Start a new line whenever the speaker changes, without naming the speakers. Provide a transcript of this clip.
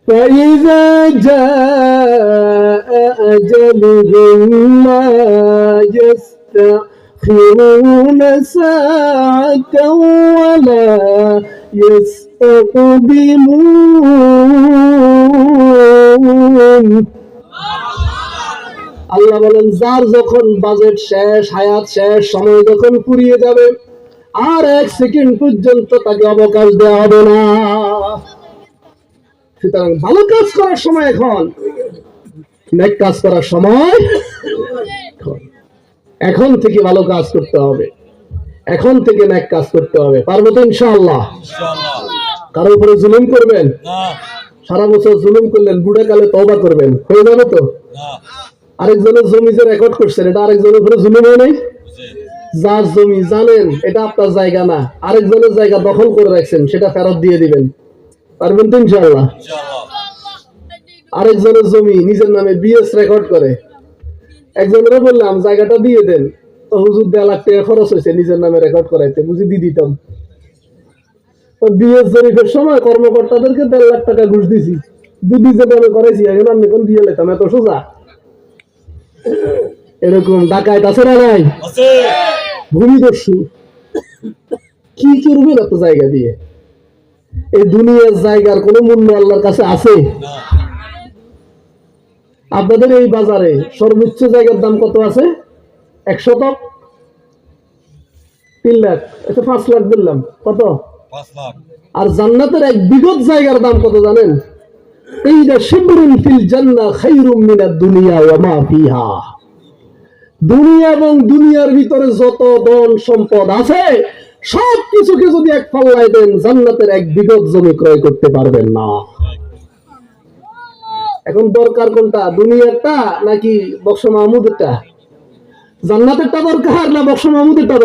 فإذا جاء أجلهم لا يستأخرون ساعة ولا يستقدمون আল্লাহ বলেন যার যখন বাজেট শেষ, হায়াত শেষ, সময় যখন ফুরিয়ে যাবে আর 1 সেকেন্ড পর্যন্ত তাকে অবকাশ দেওয়া হবে না। সুতরাং ভালো কাজ করার সময় এখন, নেক কাজ করার সময় এখন থেকে ভালো কাজ করতে হবে, এখন থেকে নেক কাজ করতে হবে। পারবো তো ইনশাআল্লাহ? কারো উপরে জুলুম করবেন না, সারা বছর জুলুম করলেন, বুড়া কালে তওবা করবেন, হয়ে যাবে তো? আরেকজনের জমি যে রেকর্ড করছেন, এটা আরেকজনের উপরে জুলুম হয় নাই? যার জমি জানেন এটা আপনার জায়গা না, আরেকজনের জায়গা দখল করে রাখছেন, সেটা ফেরত দিয়ে দিবেন। পারবেন তো ইনশাআল্লাহ? আরেকজনের জমি নিজের নামে বিএস রেকর্ড করে, একজনের বললাম জায়গাটা দিয়ে দেন, তো হুজুর 1.5 লাখ টাকা খরচ হয়েছে নিজের নামে রেকর্ড করাইতে, বুঝি দিয়ে দিতাম। বিএস জরিপের সময় কর্মকর্তাদেরকে 1.5 লাখ টাকা ঘুষ দিছি, দিদি যে নামে করাইছি এখন আমি এখন দিয়ে লেতাম, এত সোজা? এরকম ডাকাইত আছে না নাই? ভূমিদস্যু কি করবেন এত জায়গা দিয়ে? এই দুনিয়ার জায়গার কোন মূল্য আল্লাহর কাছে আছে? আপনাদের এই বাজারে সর্বোচ্চ জায়গার দাম কত আছে? 1 শতক 3 লাখ, এটা 5 লাখ বললাম, কত? 5 লাখ। আর জান্নাতের এক বিঘত জায়গার দাম কত জানেন? এইটা শিবরুন ফিল জান্নাহ খায়রুম মিনাদ দুনিয়া ওয়া মা ফিহা। দুনিয়া এবং দুনিয়ার ভিতরে যত ধন সম্পদ আছে সব কিছুকে যদি এক পাল্লায় দেন, জান্নাতের 1 বিঘত জমি ক্রয় করতে পারবেন না। এখন দরকার কোনটা, দুনিয়ারটা নাকি বক্স মাহমুদেরটা? জান্নাতেরটা দরকার না বক্স মাহমুদেরটা?